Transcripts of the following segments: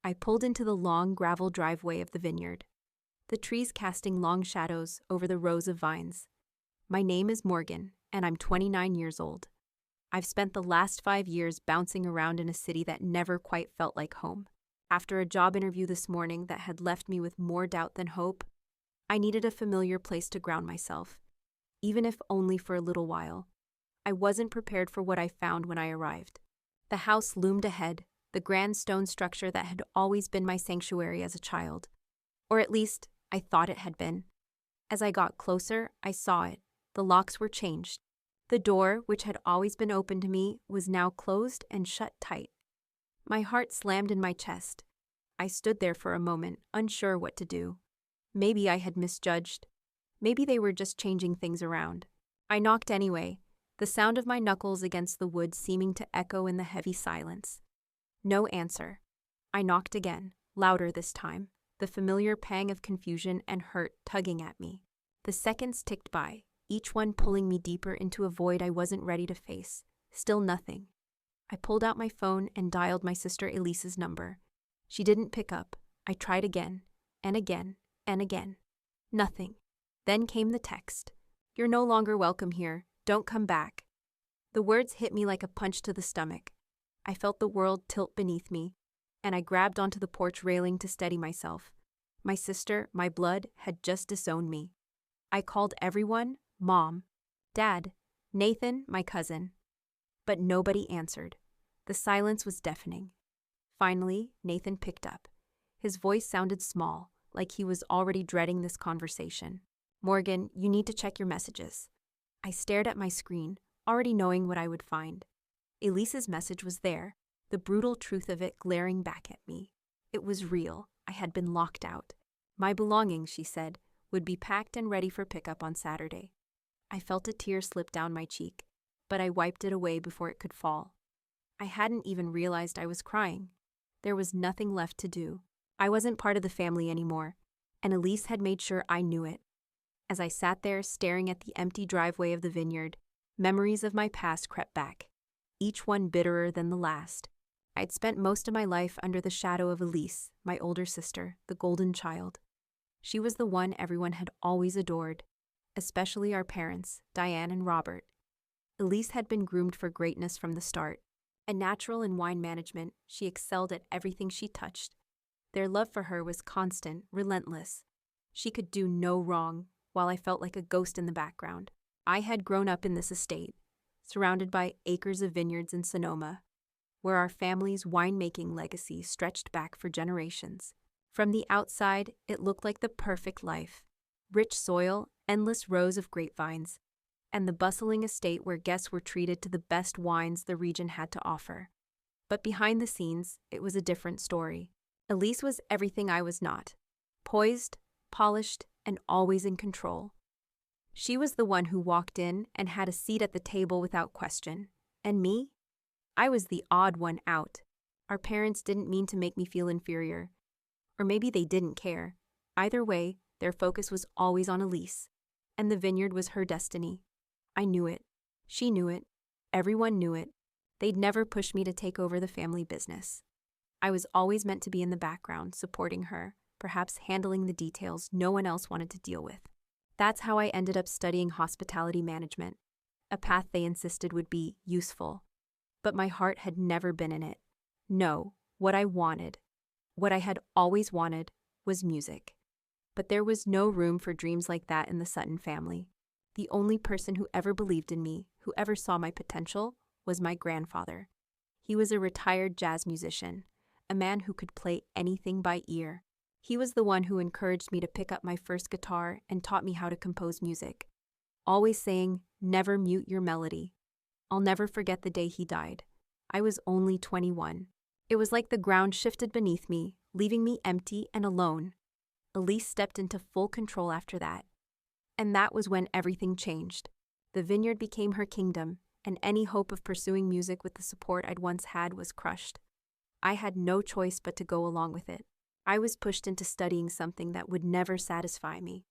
I pulled into the long gravel driveway of the vineyard, the trees casting long shadows over the rows of vines. My name is Morgan, and I'm 29 years old. I've spent the last 5 years bouncing around in a city that never quite felt like home. After a job interview this morning that had left me with more doubt than hope, I needed a familiar place to ground myself, even if only for a little while. I wasn't prepared for what I found when I arrived. The house loomed ahead, the grand stone structure that had always been my sanctuary as a child. Or at least, I thought it had been. As I got closer, I saw it. The locks were changed. The door, which had always been open to me, was now closed and shut tight. My heart slammed in my chest. I stood there for a moment, unsure what to do. Maybe I had misjudged. Maybe they were just changing things around. I knocked anyway, the sound of my knuckles against the wood seeming to echo in the heavy silence. No answer. I knocked again, louder this time, the familiar pang of confusion and hurt tugging at me. The seconds ticked by, each one pulling me deeper into a void I wasn't ready to face. Still nothing. I pulled out my phone and dialed my sister Elise's number. She didn't pick up. I tried again, and again, and again. Nothing. Then came the text. "You're no longer welcome here. Don't come back." The words hit me like a punch to the stomach. I felt the world tilt beneath me, and I grabbed onto the porch railing to steady myself. My sister, my blood, had just disowned me. I called everyone, Mom, Dad, Nathan, my cousin. But nobody answered. The silence was deafening. Finally, Nathan picked up. His voice sounded small, like he was already dreading this conversation. "Morgan, you need to check your messages." I stared at my screen, already knowing what I would find. Elise's message was there, the brutal truth of it glaring back at me. It was real. I had been locked out. My belongings, she said, would be packed and ready for pickup on Saturday. I felt a tear slip down my cheek, but I wiped it away before it could fall. I hadn't even realized I was crying. There was nothing left to do. I wasn't part of the family anymore, and Elise had made sure I knew it. As I sat there staring at the empty driveway of the vineyard, memories of my past crept back, each one bitterer than the last. I'd spent most of my life under the shadow of Elise, my older sister, the golden child. She was the one everyone had always adored, especially our parents, Diane and Robert. Elise had been groomed for greatness from the start. A natural in wine management, she excelled at everything she touched. Their love for her was constant, relentless. She could do no wrong, while I felt like a ghost in the background. I had grown up in this estate, surrounded by acres of vineyards in Sonoma, where our family's winemaking legacy stretched back for generations. From the outside, it looked like the perfect life. Rich soil, endless rows of grapevines, and the bustling estate where guests were treated to the best wines the region had to offer. But behind the scenes, it was a different story. Elise was everything I was not. Poised, polished, and always in control. She was the one who walked in and had a seat at the table without question. And me? I was the odd one out. Our parents didn't mean to make me feel inferior. Or maybe they didn't care. Either way, their focus was always on Elise. And the vineyard was her destiny. I knew it. She knew it. Everyone knew it. They'd never pushed me to take over the family business. I was always meant to be in the background, supporting her, perhaps handling the details no one else wanted to deal with. That's how I ended up studying hospitality management, a path they insisted would be useful. But my heart had never been in it. No, what I wanted, what I had always wanted, was music. But there was no room for dreams like that in the Sutton family. The only person who ever believed in me, who ever saw my potential, was my grandfather. He was a retired jazz musician, a man who could play anything by ear. He was the one who encouraged me to pick up my first guitar and taught me how to compose music, always saying, "Never mute your melody." I'll never forget the day he died. I was only 21. It was like the ground shifted beneath me, leaving me empty and alone. Elise stepped into full control after that. And that was when everything changed. The vineyard became her kingdom, and any hope of pursuing music with the support I'd once had was crushed. I had no choice but to go along with it. I was pushed into studying something that would never satisfy me,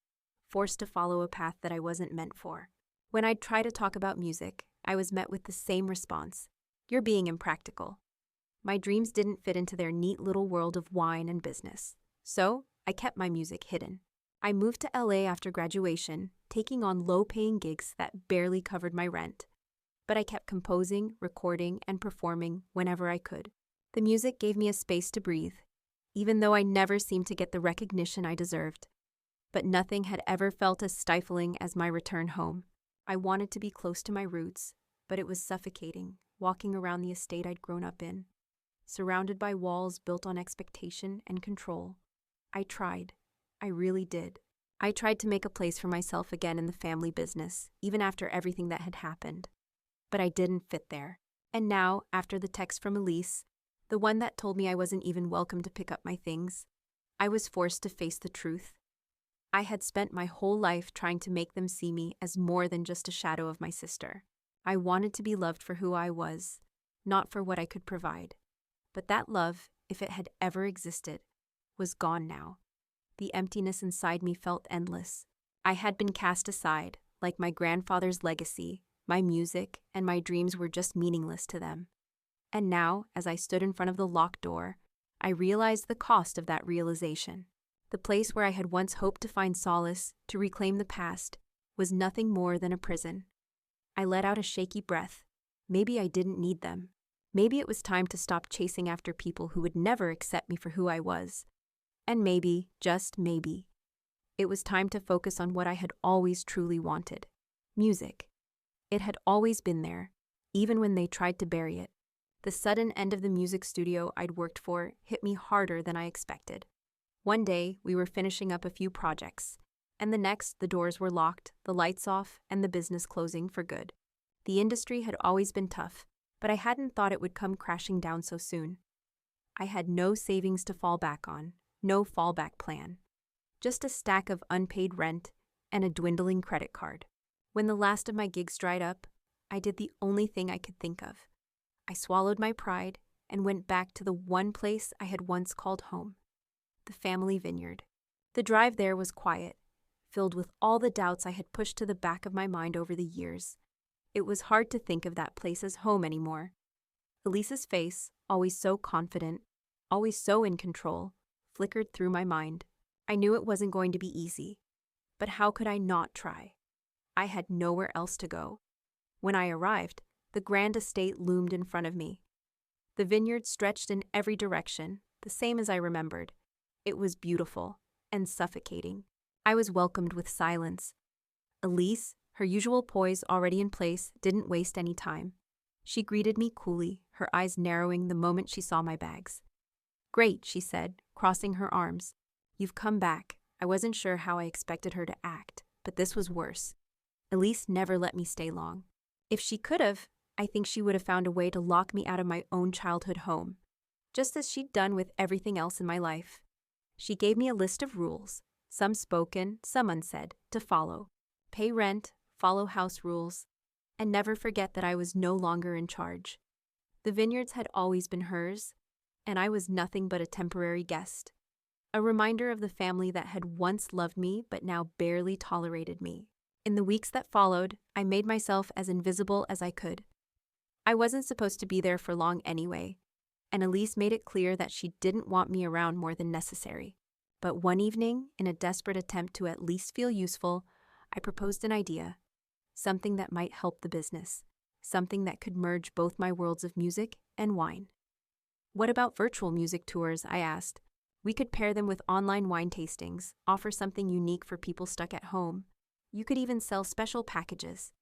forced to follow a path that I wasn't meant for. When I'd try to talk about music, I was met with the same response: "You're being impractical." My dreams didn't fit into their neat little world of wine and business. So, I kept my music hidden. I moved to LA after graduation, taking on low-paying gigs that barely covered my rent. But I kept composing, recording, and performing whenever I could. The music gave me a space to breathe, even though I never seemed to get the recognition I deserved. But nothing had ever felt as stifling as my return home. I wanted to be close to my roots, but it was suffocating, walking around the estate I'd grown up in, surrounded by walls built on expectation and control. I tried. I really did. I tried to make a place for myself again in the family business, even after everything that had happened. But I didn't fit there. And now, after the text from Elise, the one that told me I wasn't even welcome to pick up my things, I was forced to face the truth. I had spent my whole life trying to make them see me as more than just a shadow of my sister. I wanted to be loved for who I was, not for what I could provide. But that love, if it had ever existed, was gone now. The emptiness inside me felt endless. I had been cast aside, like my grandfather's legacy. My music and my dreams were just meaningless to them. And now, as I stood in front of the locked door, I realized the cost of that realization. The place where I had once hoped to find solace, to reclaim the past, was nothing more than a prison. I let out a shaky breath. Maybe I didn't need them. Maybe it was time to stop chasing after people who would never accept me for who I was. And maybe, just maybe, it was time to focus on what I had always truly wanted: music. It had always been there, even when they tried to bury it. The sudden end of the music studio I'd worked for hit me harder than I expected. One day, we were finishing up a few projects, and the next, the doors were locked, the lights off, and the business closing for good. The industry had always been tough, but I hadn't thought it would come crashing down so soon. I had no savings to fall back on, no fallback plan. Just a stack of unpaid rent and a dwindling credit card. When the last of my gigs dried up, I did the only thing I could think of. I swallowed my pride and went back to the one place I had once called home: the family vineyard. The drive there was quiet, filled with all the doubts I had pushed to the back of my mind over the years. It was hard to think of that place as home anymore. Elise's face, always so confident, always so in control, flickered through my mind. I knew it wasn't going to be easy, but how could I not try? I had nowhere else to go. When I arrived, the grand estate loomed in front of me. The vineyard stretched in every direction, the same as I remembered. It was beautiful and suffocating. I was welcomed with silence. Elise, her usual poise already in place, didn't waste any time. She greeted me coolly, her eyes narrowing the moment she saw my bags. "Great," she said, crossing her arms. "You've come back." I wasn't sure how I expected her to act, but this was worse. Elise never let me stay long. If she could have, I think she would have found a way to lock me out of my own childhood home, just as she'd done with everything else in my life. She gave me a list of rules, some spoken, some unsaid, to follow. Pay rent, follow house rules, and never forget that I was no longer in charge. The vineyards had always been hers, and I was nothing but a temporary guest. A reminder of the family that had once loved me but now barely tolerated me. In the weeks that followed, I made myself as invisible as I could. I wasn't supposed to be there for long anyway, and Elise made it clear that she didn't want me around more than necessary. But one evening, in a desperate attempt to at least feel useful, I proposed an idea, something that might help the business, something that could merge both my worlds of music and wine. "What about virtual music tours?" I asked. "We could pair them with online wine tastings, offer something unique for people stuck at home. You could even sell special packages."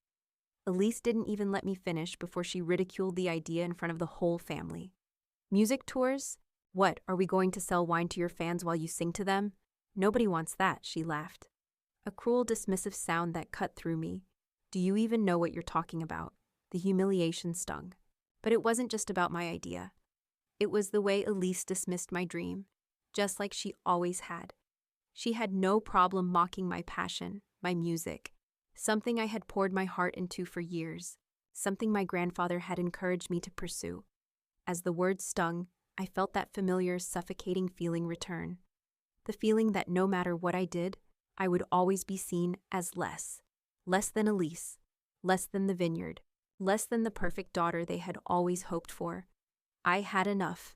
Elise didn't even let me finish before she ridiculed the idea in front of the whole family. "Music tours? What, are we going to sell wine to your fans while you sing to them? Nobody wants that," she laughed. A cruel, dismissive sound that cut through me. "Do you even know what you're talking about?" The humiliation stung. But it wasn't just about my idea. It was the way Elise dismissed my dream, just like she always had. She had no problem mocking my passion, my music, something I had poured my heart into for years, something my grandfather had encouraged me to pursue. As the words stung, I felt that familiar, suffocating feeling return. The feeling that no matter what I did, I would always be seen as less. Less than Elise, less than the vineyard, less than the perfect daughter they had always hoped for. I had enough.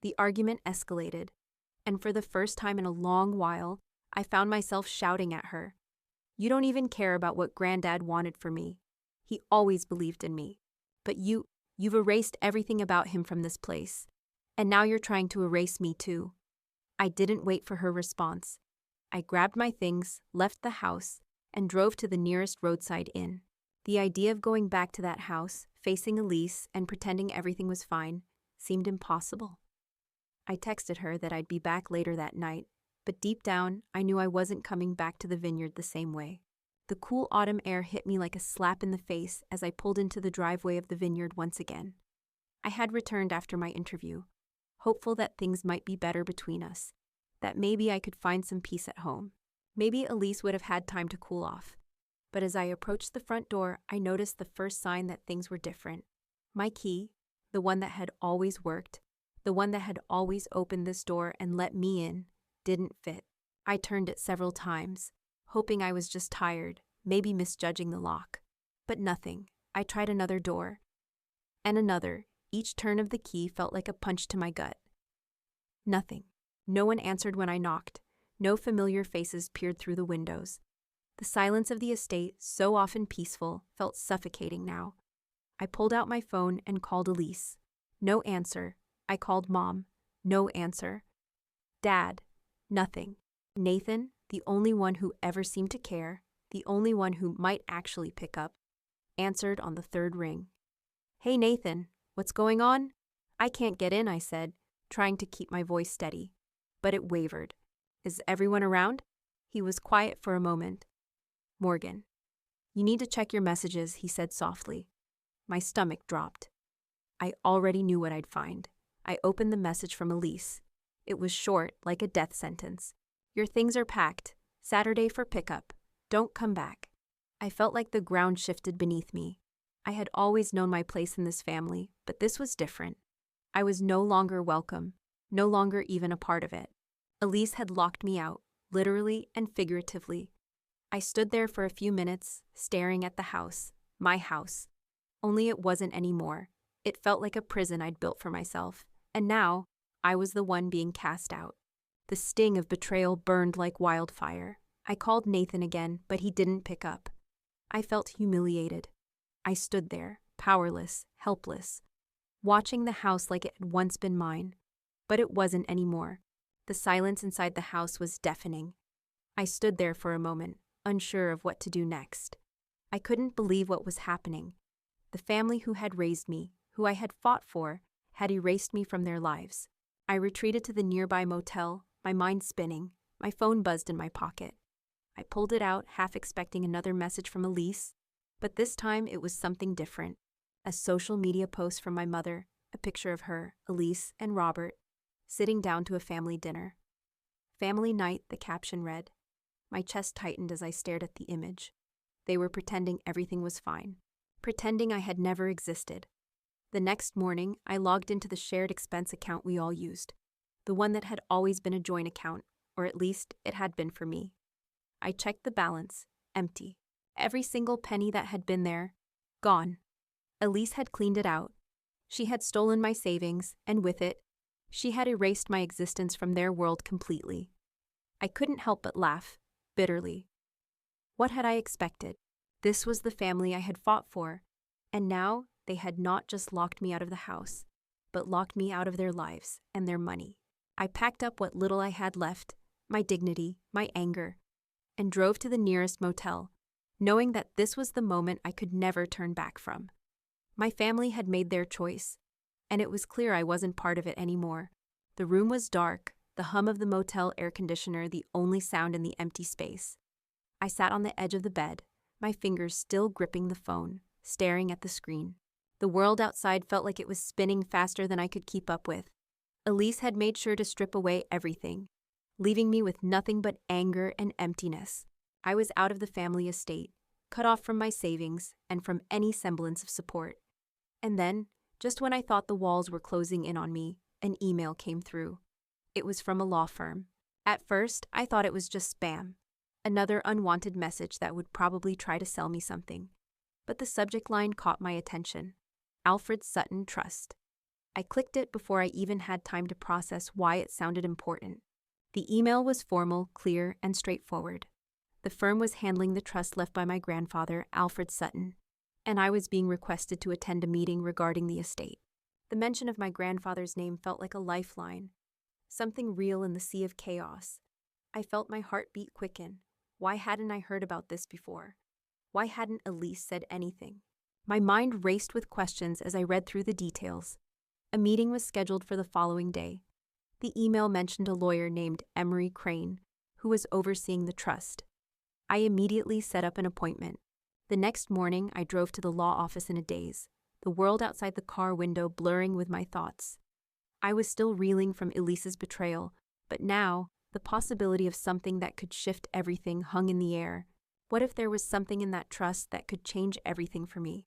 The argument escalated, and for the first time in a long while, I found myself shouting at her. You don't even care about what Granddad wanted for me. He always believed in me. But you've erased everything about him from this place. And now you're trying to erase me too. I didn't wait for her response. I grabbed my things, left the house, and drove to the nearest roadside inn. The idea of going back to that house, facing Elise, and pretending everything was fine, seemed impossible. I texted her that I'd be back later that night, but deep down, I knew I wasn't coming back to the vineyard the same way. The cool autumn air hit me like a slap in the face as I pulled into the driveway of the vineyard once again. I had returned after my interview, hopeful that things might be better between us, that maybe I could find some peace at home. Maybe Elise would have had time to cool off. But as I approached the front door, I noticed the first sign that things were different. My key, the one that had always worked, the one that had always opened this door and let me in, didn't fit. I turned it several times, hoping I was just tired, maybe misjudging the lock. But nothing. I tried another door. And another. Each turn of the key felt like a punch to my gut. Nothing. No one answered when I knocked. No familiar faces peered through the windows. The silence of the estate, so often peaceful, felt suffocating now. I pulled out my phone and called Elise. No answer. I called Mom. No answer. Dad. Nothing. Nathan, the only one who ever seemed to care, the only one who might actually pick up, answered on the third ring. Hey Nathan, what's going on? I can't get in, I said, trying to keep my voice steady. But it wavered. Is everyone around? He was quiet for a moment. Morgan. You need to check your messages, he said softly. My stomach dropped. I already knew what I'd find. I opened the message from Elise. It was short, like a death sentence. Your things are packed. Saturday for pickup. Don't come back. I felt like the ground shifted beneath me. I had always known my place in this family, but this was different. I was no longer welcome, no longer even a part of it. Elise had locked me out, literally and figuratively. I stood there for a few minutes, staring at the house, my house. Only it wasn't anymore. It felt like a prison I'd built for myself, and now I was the one being cast out. The sting of betrayal burned like wildfire. I called Nathan again, but he didn't pick up. I felt humiliated. I stood there, powerless, helpless, watching the house like it had once been mine. But it wasn't anymore. The silence inside the house was deafening. I stood there for a moment, unsure of what to do next. I couldn't believe what was happening. The family who had raised me, who I had fought for, had erased me from their lives. I retreated to the nearby motel, my mind spinning. My phone buzzed in my pocket. I pulled it out, half expecting another message from Elise, but this time it was something different. A social media post from my mother, a picture of her, Elise, and Robert, sitting down to a family dinner. Family night, the caption read. My chest tightened as I stared at the image. They were pretending everything was fine, pretending I had never existed. The next morning, I logged into the shared expense account we all used, the one that had always been a joint account, or at least it had been for me. I checked the balance, empty. Every single penny that had been there, gone. Elise had cleaned it out. She had stolen my savings, and with it, she had erased my existence from their world completely. I couldn't help but laugh, bitterly. What had I expected? This was the family I had fought for, and now they had not just locked me out of the house, but locked me out of their lives and their money. I packed up what little I had left, my dignity, my anger, and drove to the nearest motel, knowing that this was the moment I could never turn back from. My family had made their choice, and it was clear I wasn't part of it anymore. The room was dark, the hum of the motel air conditioner the only sound in the empty space. I sat on the edge of the bed, my fingers still gripping the phone, staring at the screen. The world outside felt like it was spinning faster than I could keep up with. Elise had made sure to strip away everything, leaving me with nothing but anger and emptiness. I was out of the family estate, cut off from my savings and from any semblance of support. And then, just when I thought the walls were closing in on me, an email came through. It was from a law firm. At first, I thought it was just spam, another unwanted message that would probably try to sell me something. But the subject line caught my attention. Alfred Sutton Trust. I clicked it before I even had time to process why it sounded important. The email was formal, clear, and straightforward. The firm was handling the trust left by my grandfather, Alfred Sutton, and I was being requested to attend a meeting regarding the estate. The mention of my grandfather's name felt like a lifeline, something real in the sea of chaos. I felt my heartbeat quicken. Why hadn't I heard about this before? Why hadn't Elise said anything? My mind raced with questions as I read through the details. A meeting was scheduled for the following day. The email mentioned a lawyer named Emery Crane, who was overseeing the trust. I immediately set up an appointment. The next morning, I drove to the law office in a daze, the world outside the car window blurring with my thoughts. I was still reeling from Elise's betrayal, but now, the possibility of something that could shift everything hung in the air. What if there was something in that trust that could change everything for me?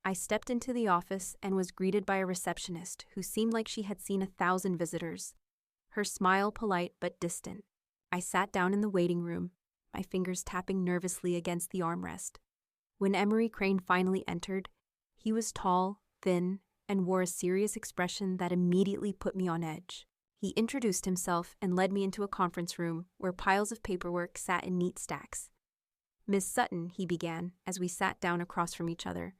I stepped into the office and was greeted by a receptionist who seemed like she had seen 1,000 visitors. Her smile polite but distant. I sat down in the waiting room, my fingers tapping nervously against the armrest. When Emery Crane finally entered, he was tall, thin, and wore a serious expression that immediately put me on edge. He introduced himself and led me into a conference room where piles of paperwork sat in neat stacks. "Miss Sutton," he began, as we sat down across from each other,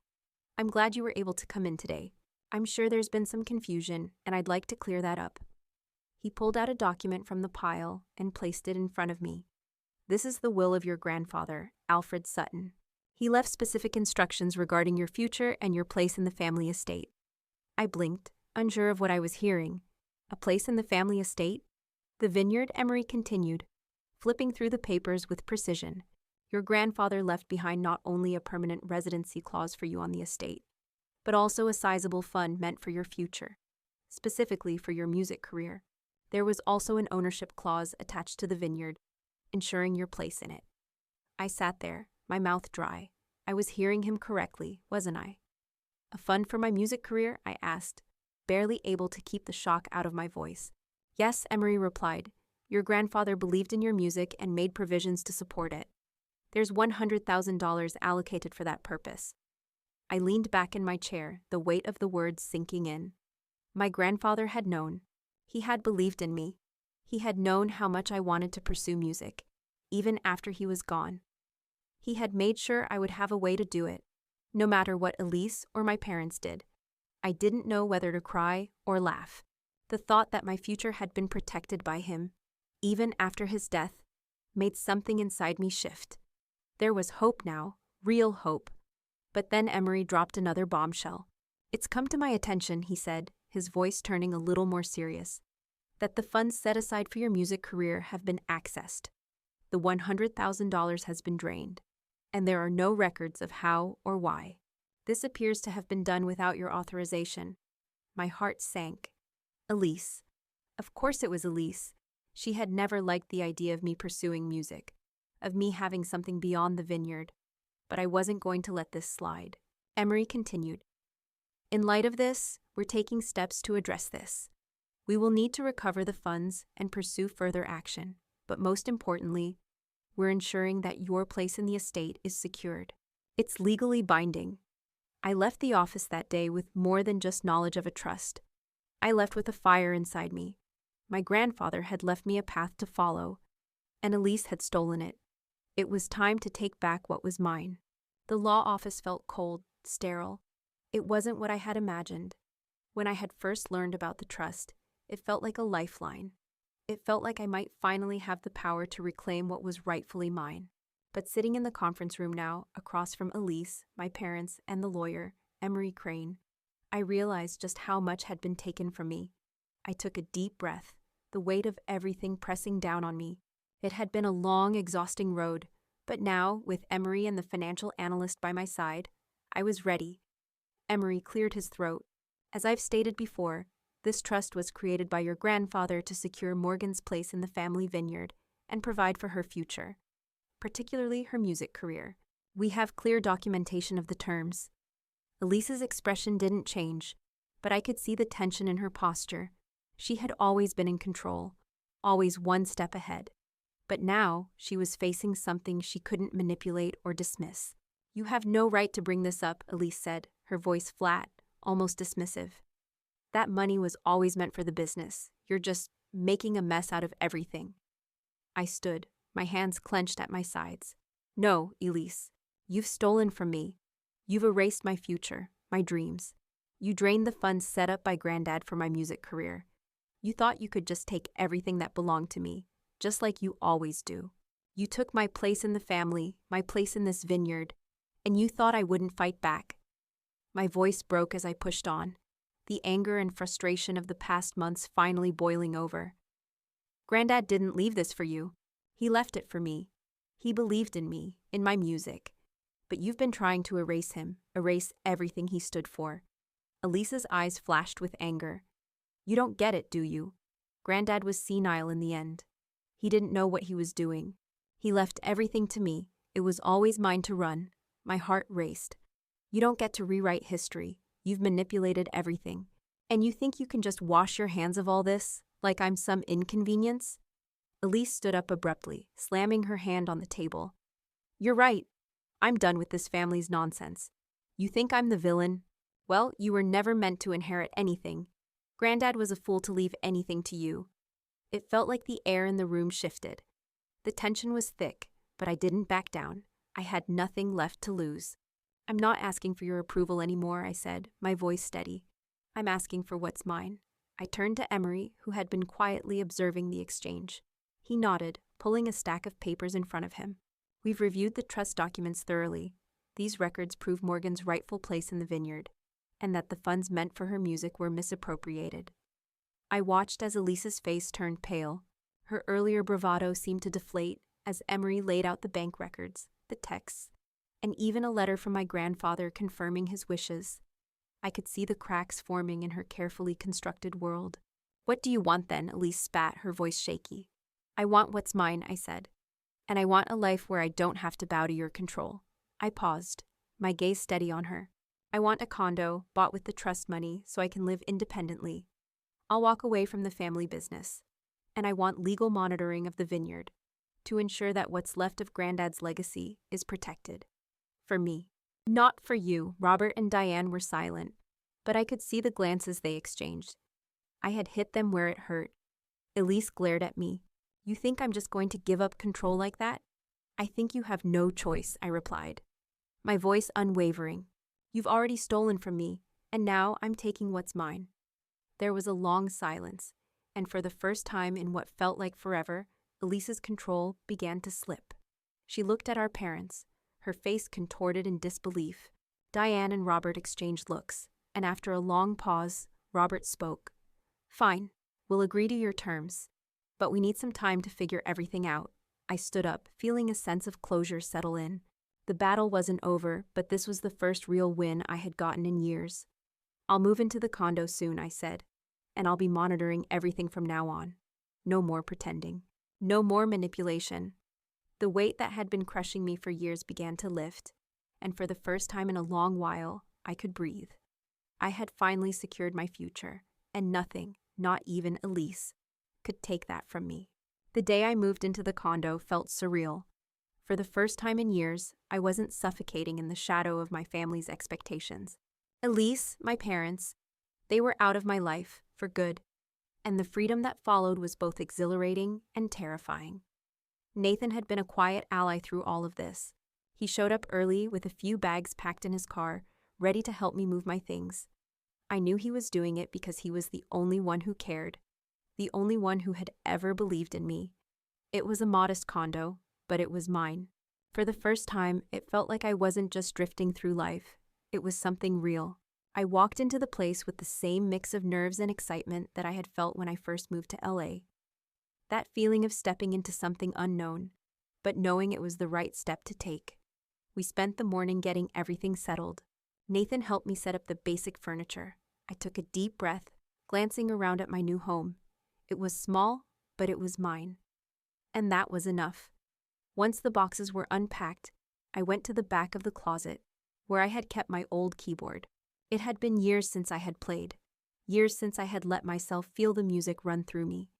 "I'm glad you were able to come in today. I'm sure there's been some confusion, and I'd like to clear that up." He pulled out a document from the pile and placed it in front of me. "This is the will of your grandfather, Alfred Sutton. He left specific instructions regarding your future and your place in the family estate." I blinked, unsure of what I was hearing. A place in the family estate? The Vineyard, Emery continued, flipping through the papers with precision. "Your grandfather left behind not only a permanent residency clause for you on the estate, but also a sizable fund meant for your future, specifically for your music career. There was also an ownership clause attached to the Vineyard, ensuring your place in it." I sat there, my mouth dry. I was hearing him correctly, wasn't I? "A fund for my music career?" I asked, barely able to keep the shock out of my voice. "Yes," Emery replied. "Your grandfather believed in your music and made provisions to support it. There's $100,000 allocated for that purpose." I leaned back in my chair, the weight of the words sinking in. My grandfather had known. He had believed in me. He had known how much I wanted to pursue music, even after he was gone. He had made sure I would have a way to do it, no matter what Elise or my parents did. I didn't know whether to cry or laugh. The thought that my future had been protected by him, even after his death, made something inside me shift. There was hope now, real hope. But then Emery dropped another bombshell. "It's come to my attention," he said, his voice turning a little more serious, "that the funds set aside for your music career have been accessed. The $100,000 has been drained, and there are no records of how or why. This appears to have been done without your authorization." My heart sank. Elise. Of course it was Elise. She had never liked the idea of me pursuing music, of me having something beyond the Vineyard. But I wasn't going to let this slide. Emery continued. "In light of this, we're taking steps to address this. We will need to recover the funds and pursue further action. But most importantly, we're ensuring that your place in the estate is secured. It's legally binding." I left the office that day with more than just knowledge of a trust. I left with a fire inside me. My grandfather had left me a path to follow, and Elise had stolen it. It was time to take back what was mine. The law office felt cold, sterile. It wasn't what I had imagined. When I had first learned about the trust, it felt like a lifeline. It felt like I might finally have the power to reclaim what was rightfully mine. But sitting in the conference room now, across from Elise, my parents, and the lawyer, Emery Crane, I realized just how much had been taken from me. I took a deep breath, the weight of everything pressing down on me. It had been a long, exhausting road, but now, with Emery and the financial analyst by my side, I was ready. Emery cleared his throat. "As I've stated before, this trust was created by your grandfather to secure Morgan's place in the family vineyard and provide for her future, particularly her music career. We have clear documentation of the terms." Elise's expression didn't change, but I could see the tension in her posture. She had always been in control, always one step ahead. But now she was facing something she couldn't manipulate or dismiss. "You have no right to bring this up," Elise said, her voice flat, almost dismissive. That money was always meant for the business. You're just making a mess out of everything. I stood, my hands clenched at my sides. No, Elise, you've stolen from me. You've erased my future, my dreams. You drained the funds set up by Granddad for my music career. You thought you could just take everything that belonged to me, just like you always do. You took my place in the family, my place in this vineyard, and you thought I wouldn't fight back. My voice broke as I pushed on, the anger and frustration of the past months finally boiling over. Granddad didn't leave this for you. He left it for me. He believed in me, in my music. But you've been trying to erase him, erase everything he stood for. Elisa's eyes flashed with anger. You don't get it, do you? Granddad was senile in the end. He didn't know what he was doing. He left everything to me. It was always mine to run. My heart raced. You don't get to rewrite history. You've manipulated everything. And you think you can just wash your hands of all this, like I'm some inconvenience? Elise stood up abruptly, slamming her hand on the table. You're right. I'm done with this family's nonsense. You think I'm the villain? Well, you were never meant to inherit anything. Granddad was a fool to leave anything to you. It felt like the air in the room shifted. The tension was thick, but I didn't back down. I had nothing left to lose. I'm not asking for your approval anymore, I said, my voice steady. I'm asking for what's mine. I turned to Emery, who had been quietly observing the exchange. He nodded, pulling a stack of papers in front of him. We've reviewed the trust documents thoroughly. These records prove Morgan's rightful place in the vineyard, and that the funds meant for her music were misappropriated. I watched as Elisa's face turned pale. Her earlier bravado seemed to deflate as Emery laid out the bank records, the texts, and even a letter from my grandfather confirming his wishes. I could see the cracks forming in her carefully constructed world. What do you want then? Elise spat, her voice shaky. I want what's mine, I said. And I want a life where I don't have to bow to your control. I paused, my gaze steady on her. I want a condo, bought with the trust money, so I can live independently. I'll walk away from the family business. And I want legal monitoring of the vineyard, to ensure that what's left of Granddad's legacy is protected. For me. Not for you. Robert and Diane were silent, but I could see the glances they exchanged. I had hit them where it hurt. Elise glared at me. You think I'm just going to give up control like that? I think you have no choice, I replied, my voice unwavering. You've already stolen from me, and now I'm taking what's mine. There was a long silence, and for the first time in what felt like forever, Elisa's control began to slip. She looked at our parents, her face contorted in disbelief. Diane and Robert exchanged looks, and after a long pause, Robert spoke. Fine, we'll agree to your terms. But we need some time to figure everything out. I stood up, feeling a sense of closure settle in. The battle wasn't over, but this was the first real win I had gotten in years. I'll move into the condo soon, I said, and I'll be monitoring everything from now on. No more pretending. No more manipulation. The weight that had been crushing me for years began to lift, and for the first time in a long while, I could breathe. I had finally secured my future, and nothing, not even Elise, could take that from me. The day I moved into the condo felt surreal. For the first time in years, I wasn't suffocating in the shadow of my family's expectations. Elise, my parents, they were out of my life for good, and the freedom that followed was both exhilarating and terrifying. Nathan had been a quiet ally through all of this. He showed up early with a few bags packed in his car, ready to help me move my things. I knew he was doing it because he was the only one who cared. The only one who had ever believed in me. It was a modest condo, but it was mine. For the first time, it felt like I wasn't just drifting through life. It was something real. I walked into the place with the same mix of nerves and excitement that I had felt when I first moved to LA. That feeling of stepping into something unknown, but knowing it was the right step to take. We spent the morning getting everything settled. Nathan helped me set up the basic furniture. I took a deep breath, glancing around at my new home. It was small, but it was mine. And that was enough. Once the boxes were unpacked, I went to the back of the closet, where I had kept my old keyboard. It had been years since I had played, years since I had let myself feel the music run through me.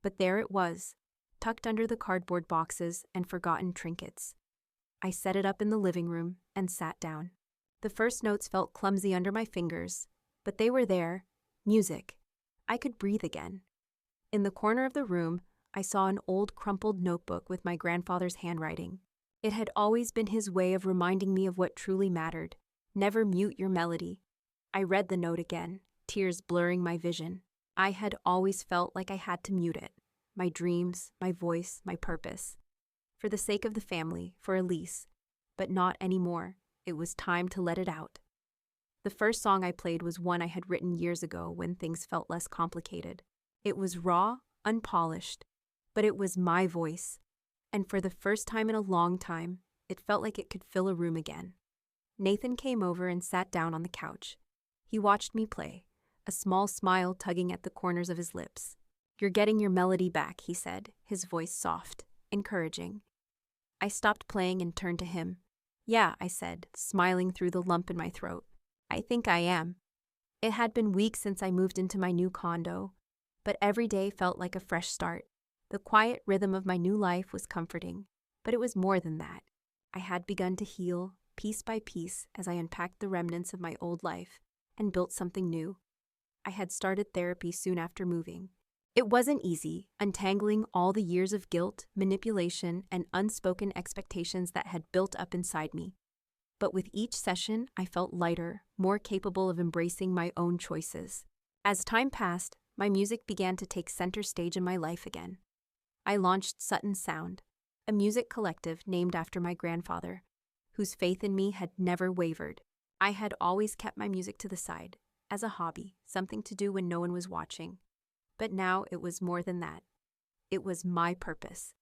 But there it was, tucked under the cardboard boxes and forgotten trinkets. I set it up in the living room and sat down. The first notes felt clumsy under my fingers, but they were there, Music. I could breathe again. In the corner of the room, I saw an old crumpled notebook with my grandfather's handwriting. It had always been his way of reminding me of what truly mattered. Never mute your melody. I read the note again, tears blurring my vision. I had always felt like I had to mute it. My dreams, my voice, my purpose. For the sake of the family, for Elise. But not anymore. It was time to let it out. The first song I played was one I had written years ago when things felt less complicated. It was raw, unpolished, but it was my voice. And for the first time in a long time, it felt like it could fill a room again. Nathan came over and sat down on the couch. He watched me play, a small smile tugging at the corners of his lips. "You're getting your melody back," he said, his voice soft, encouraging. I stopped playing and turned to him. "Yeah," I said, smiling through the lump in my throat. "I think I am." It had been weeks since I moved into my new condo, but every day felt like a fresh start. The quiet rhythm of my new life was comforting, but it was more than that. I had begun to heal, piece by piece, as I unpacked the remnants of my old life and built something new. I had started therapy soon after moving. It wasn't easy, untangling all the years of guilt, manipulation, and unspoken expectations that had built up inside me. But with each session, I felt lighter, more capable of embracing my own choices. As time passed, my music began to take center stage in my life again. I launched Sutton Sound, a music collective named after my grandfather, whose faith in me had never wavered. I had always kept my music to the side, as a hobby, something to do when no one was watching. But now it was more than that. It was my purpose.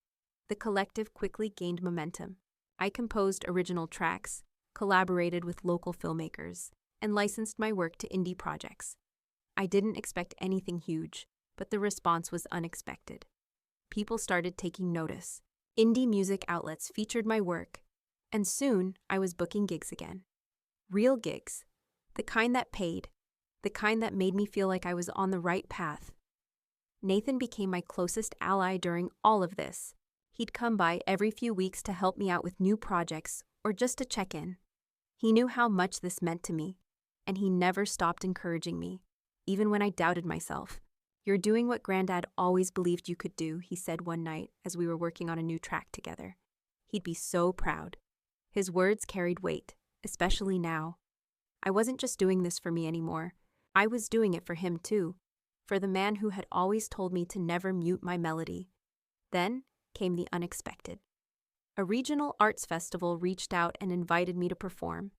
The collective quickly gained momentum. I composed original tracks, collaborated with local filmmakers, and licensed my work to indie projects. I didn't expect anything huge, but the response was unexpected. People started taking notice. Indie music outlets featured my work, and soon I was booking gigs again. Real gigs, the kind that paid, the kind that made me feel like I was on the right path. Nathan became my closest ally during all of this. He'd come by every few weeks to help me out with new projects or just to check in. He knew how much this meant to me, and he never stopped encouraging me, even when I doubted myself. "You're doing what Granddad always believed you could do," he said one night as we were working on a new track together. He'd be so proud. His words carried weight, especially now. I wasn't just doing this for me anymore. I was doing it for him too, for the man who had always told me to never mute my melody. Then came the unexpected. A regional arts festival reached out and invited me to perform.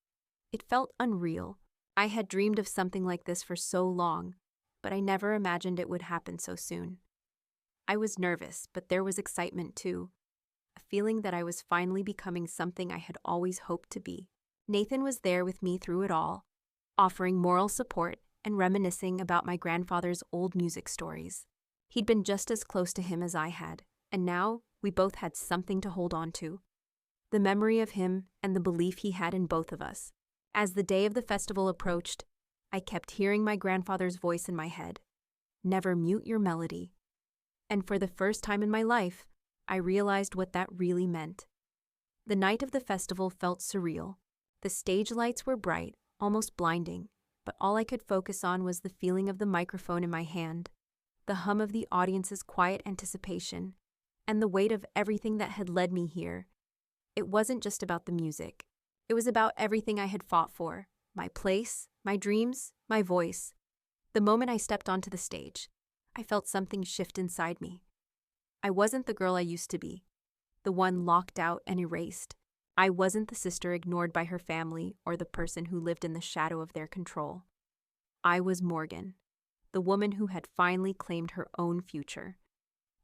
It felt unreal. I had dreamed of something like this for so long, but I never imagined it would happen so soon. I was nervous, but there was excitement too, a feeling that I was finally becoming something I had always hoped to be. Nathan was there with me through it all, offering moral support and reminiscing about my grandfather's old music stories. He'd been just as close to him as I had, and now we both had something to hold on to. The memory of him and the belief he had in both of us. As the day of the festival approached, I kept hearing my grandfather's voice in my head. "Never mute your melody." And for the first time in my life, I realized what that really meant. The night of the festival felt surreal. The stage lights were bright, almost blinding, but all I could focus on was the feeling of the microphone in my hand, the hum of the audience's quiet anticipation, and the weight of everything that had led me here. It wasn't just about the music. It was about everything I had fought for, my place, my dreams, my voice. The moment I stepped onto the stage, I felt something shift inside me. I wasn't the girl I used to be, the one locked out and erased. I wasn't the sister ignored by her family or the person who lived in the shadow of their control. I was Morgan, the woman who had finally claimed her own future.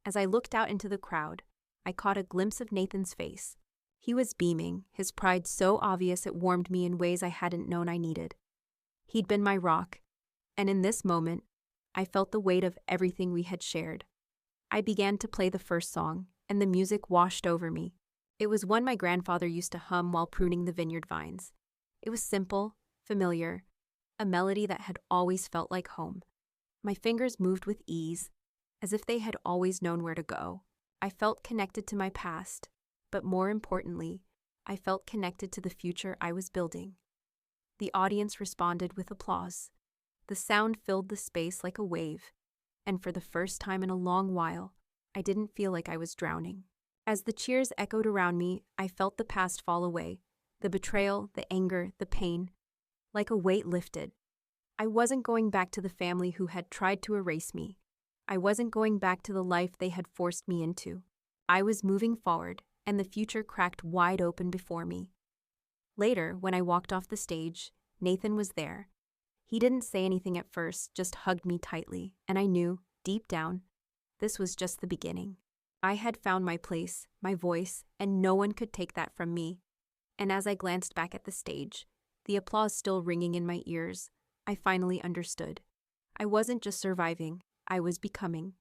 As I looked out into the crowd, I caught a glimpse of Nathan's face. He was beaming, his pride so obvious it warmed me in ways I hadn't known I needed. He'd been my rock, and in this moment, I felt the weight of everything we had shared. I began to play the first song, and the music washed over me. It was one my grandfather used to hum while pruning the vineyard vines. It was simple, familiar, a melody that had always felt like home. My fingers moved with ease, as if they had always known where to go. I felt connected to my past, but more importantly, I felt connected to the future I was building. The audience responded with applause. The sound filled the space like a wave, and for the first time in a long while, I didn't feel like I was drowning. As the cheers echoed around me, I felt the past fall away, the betrayal, the anger, the pain, like a weight lifted. I wasn't going back to the family who had tried to erase me. I wasn't going back to the life they had forced me into. I was moving forward, and the future cracked wide open before me. Later, when I walked off the stage, Nathan was there. He didn't say anything at first, just hugged me tightly, and I knew, deep down, this was just the beginning. I had found my place, my voice, and no one could take that from me. And as I glanced back at the stage, the applause still ringing in my ears, I finally understood. I wasn't just surviving, I was becoming.